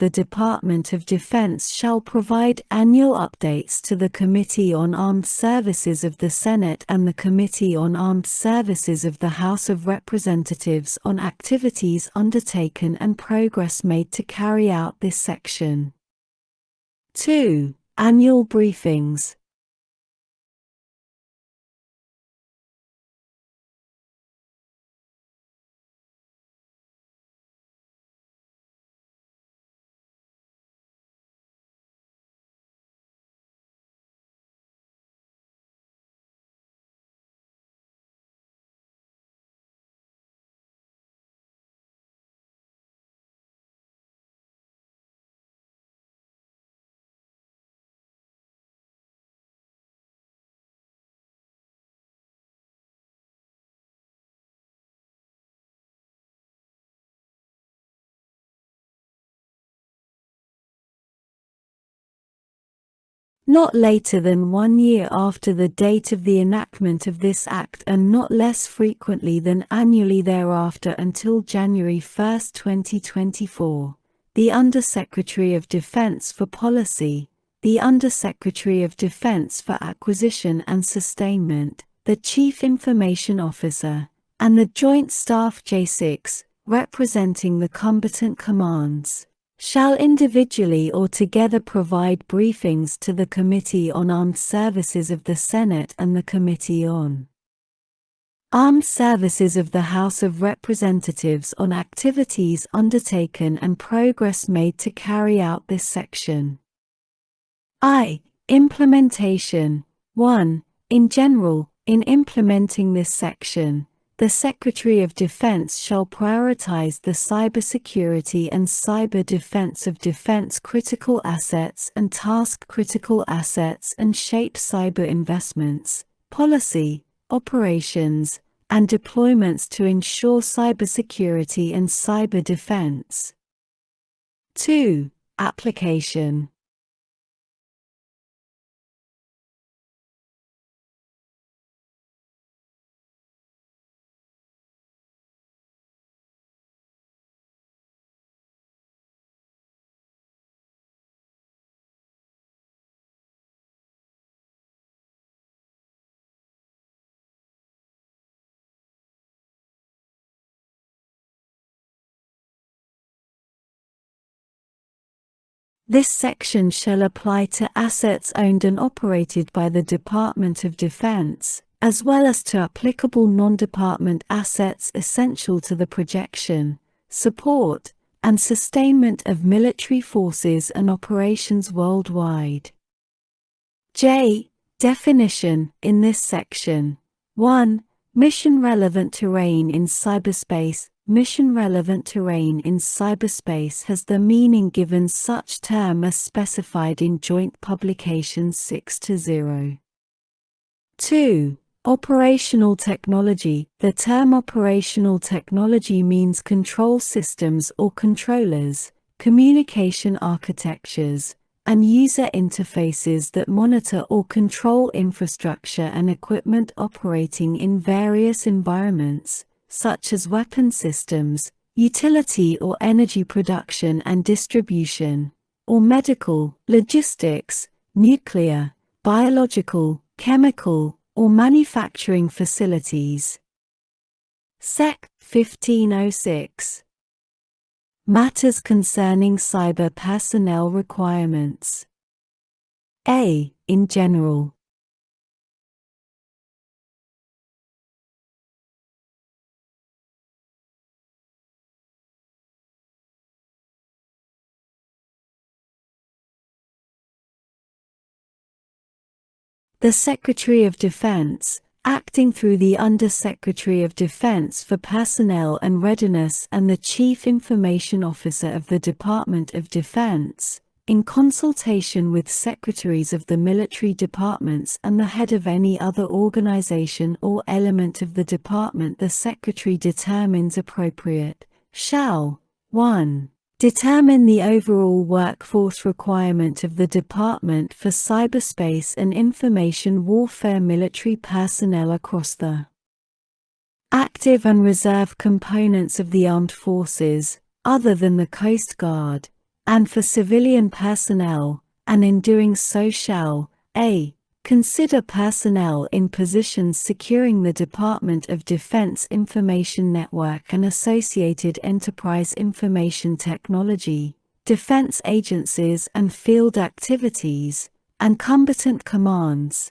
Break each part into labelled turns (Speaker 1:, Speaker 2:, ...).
Speaker 1: the Department of Defense shall provide annual updates to the Committee on Armed Services of the Senate and the Committee on Armed Services of the House of Representatives on activities undertaken and progress made to carry out this section. 2. Annual briefings. Not later than 1 year after the date of the enactment of this Act and not less frequently than annually thereafter until January 1, 2024. The Undersecretary of Defense for Policy, the Undersecretary of Defense for Acquisition and Sustainment, the Chief Information Officer, and the Joint Staff J6, representing the combatant commands, shall individually or together provide briefings to the Committee on Armed Services of the Senate and the Committee on Armed Services of the House of Representatives on activities undertaken and progress made to carry out this section. I. Implementation. 1. In general, in implementing this section, the Secretary of Defense shall prioritize the cybersecurity and cyber defense of defense critical assets and task critical assets and shape cyber investments, policy, operations, and deployments to ensure cybersecurity and cyber defense. 2. Application. This section shall apply to assets owned and operated by the Department of Defense, as well as to applicable non-department assets essential to the projection, support, and sustainment of military forces and operations worldwide. J. Definition. In this section. 1. Mission-relevant terrain in cyberspace. Mission-relevant terrain in cyberspace has the meaning given such term as specified in Joint Publication 6-0. 2. Operational technology. The term operational technology means control systems or controllers, communication architectures, and user interfaces that monitor or control infrastructure and equipment operating in various environments, such as weapon systems, utility or energy production and distribution, or medical, logistics, nuclear, biological, chemical, or manufacturing facilities. Sect. 1506. Matters concerning cyber personnel requirements. A. In general. The Secretary of Defense, acting through the Undersecretary of Defense for Personnel and Readiness and the Chief Information Officer of the Department of Defense, in consultation with secretaries of the military departments and the head of any other organization or element of the department the Secretary determines appropriate, shall 1. Determine the overall workforce requirement of the Department for Cyberspace and Information Warfare military personnel across the active and reserve components of the armed forces, other than the Coast Guard, and for civilian personnel, and in doing so shall a. Consider personnel in positions securing the Department of Defense Information Network and associated enterprise information technology, defense agencies and field activities, and combatant commands.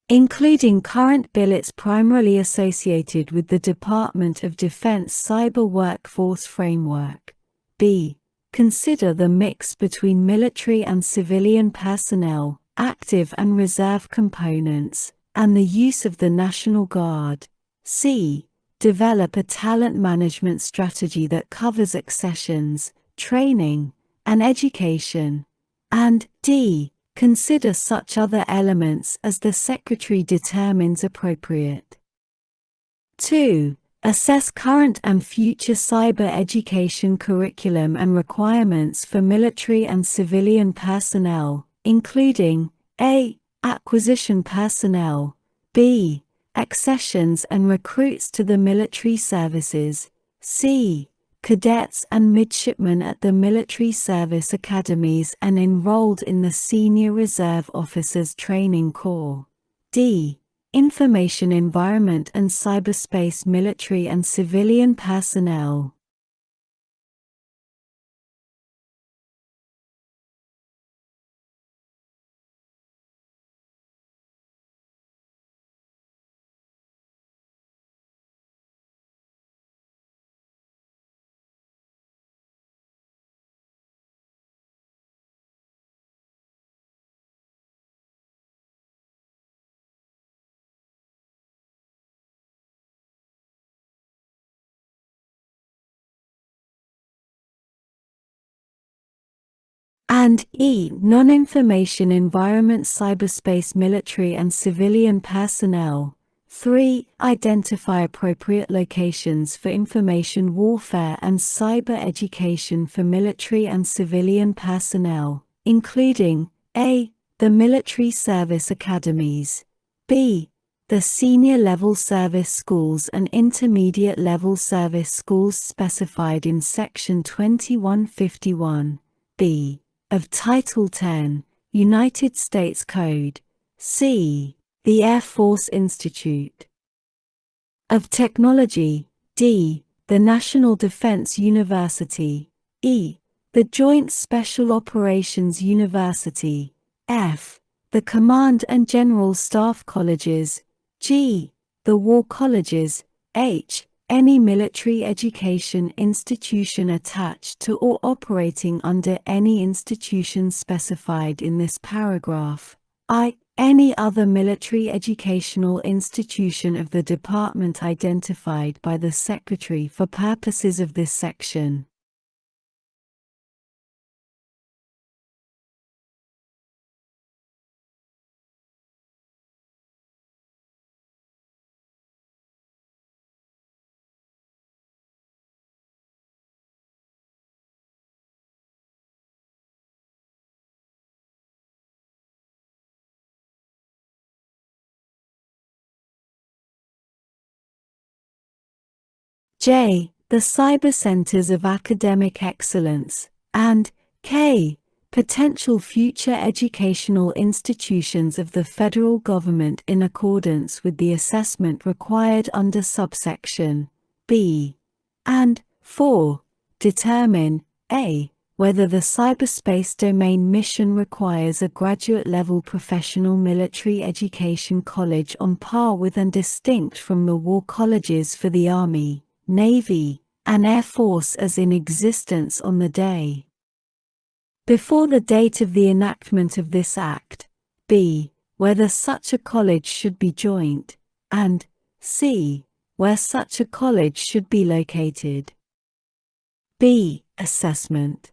Speaker 1: Including current billets primarily associated with the Department of Defense Cyber Workforce Framework. B. Consider the mix between military and civilian personnel, active and reserve components, and the use of the National Guard. C. Develop a talent management strategy that covers accessions, training, and education. And D. Consider such other elements as the Secretary determines appropriate. 2. Assess current and future cyber education curriculum and requirements for military and civilian personnel, including a. Acquisition personnel, b. Accessions and recruits to the military services, c. Cadets and midshipmen at the military service academies and enrolled in the Senior Reserve Officers Training Corps. D. Information environment and cyberspace military and civilian personnel. And E. Non-information environment cyberspace military and civilian personnel. 3. Identify appropriate locations for information warfare and cyber education for military and civilian personnel, including a. The military service academies, b. The senior level service schools and intermediate level service schools specified in Section 2151, b. of Title 10, United States Code, c. the Air Force Institute of Technology, d. the National Defense University, e. the Joint Special Operations University, f. the Command and General Staff Colleges, g. the War Colleges, h. any military education institution attached to or operating under any institution specified in this paragraph, I. any other military educational institution of the department identified by the Secretary for purposes of this section. J. The Cyber Centers of Academic Excellence, and K. Potential future educational institutions of the federal government in accordance with the assessment required under subsection B. And 4. Determine a. whether the cyberspace domain mission requires a graduate-level professional military education college on par with and distinct from the war colleges for the Army, Navy, and Air Force as in existence on the day before the date of the enactment of this Act, b. whether such a college should be joint, and c. where such a college should be located. B. Assessment.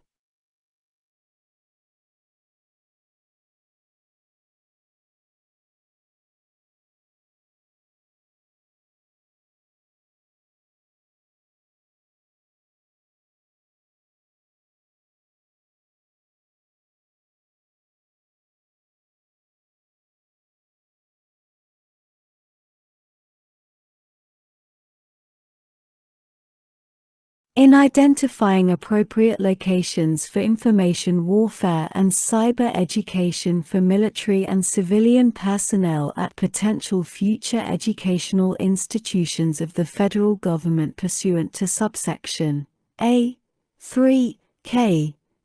Speaker 1: In identifying appropriate locations for information warfare and cyber education for military and civilian personnel at potential future educational institutions of the federal government pursuant to subsection A.3.k,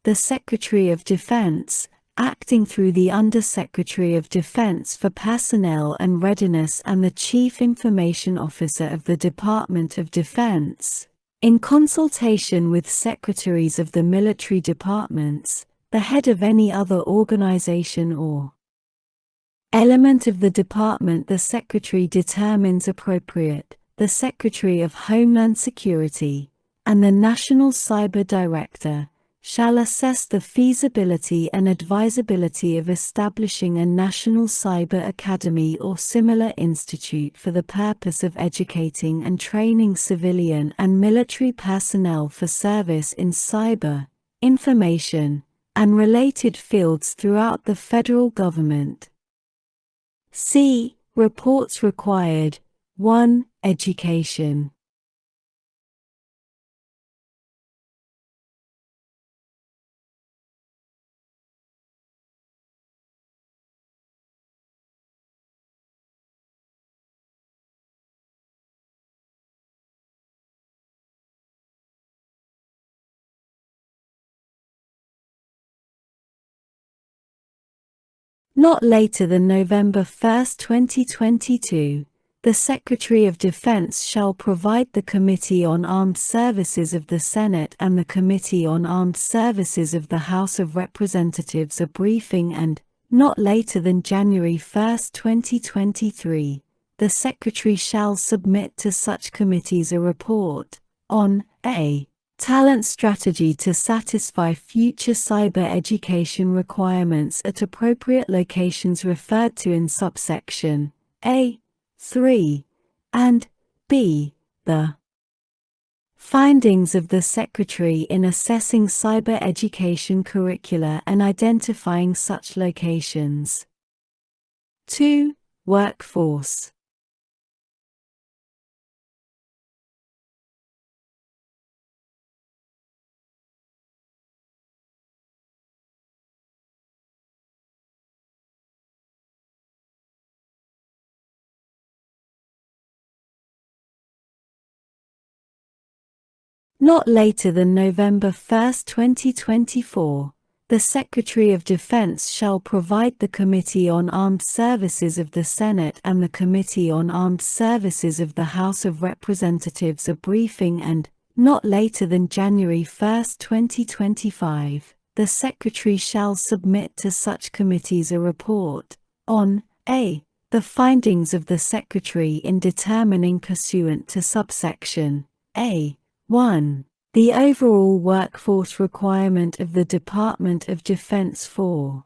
Speaker 1: the Secretary of Defense, acting through the Undersecretary of Defense for Personnel and Readiness and the Chief Information Officer of the Department of Defense, in consultation with secretaries of the military departments, the head of any other organization or element of the department the Secretary determines appropriate, the Secretary of Homeland Security, and the National Cyber Director, shall assess the feasibility and advisability of establishing a National Cyber Academy or similar institute for the purpose of educating and training civilian and military personnel for service in cyber, information, and related fields throughout the federal government. C. Reports required. 1. Education. Not later than November 1, 2022, the Secretary of Defense shall provide the Committee on Armed Services of the Senate and the Committee on Armed Services of the House of Representatives a briefing and, not later than January 1, 2023, the Secretary shall submit to such committees a report on a talent strategy to satisfy future cyber education requirements at appropriate locations referred to in subsection A.3, and b. the findings of the Secretary in assessing cyber education curricula and identifying such locations. 2. Workforce. Not later than November 1, 2024, the Secretary of Defense shall provide the Committee on Armed Services of the Senate and the Committee on Armed Services of the House of Representatives a briefing and, not later than January 1, 2025, the Secretary shall submit to such committees a report on a. the findings of the Secretary in determining pursuant to subsection A. 1. The overall workforce requirement of the Department of Defense for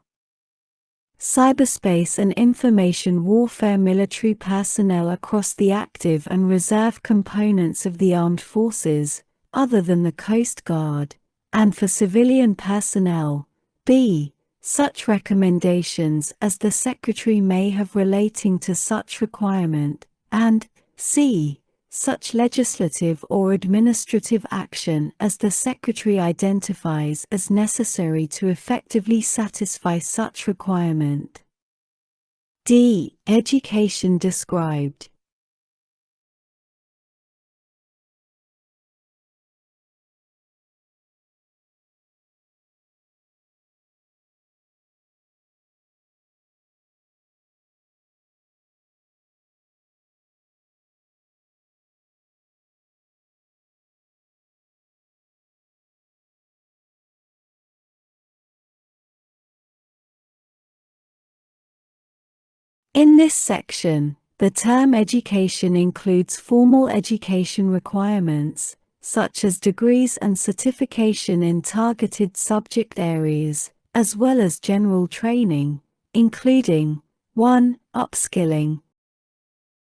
Speaker 1: cyberspace and information warfare military personnel across the active and reserve components of the armed forces, other than the Coast Guard, and for civilian personnel. B. Such recommendations as the Secretary may have relating to such requirement, and c. such legislative or administrative action as the Secretary identifies as necessary to effectively satisfy such requirement. D. Education described. In this section, the term education includes formal education requirements, such as degrees and certification in targeted subject areas, as well as general training, including 1. Upskilling,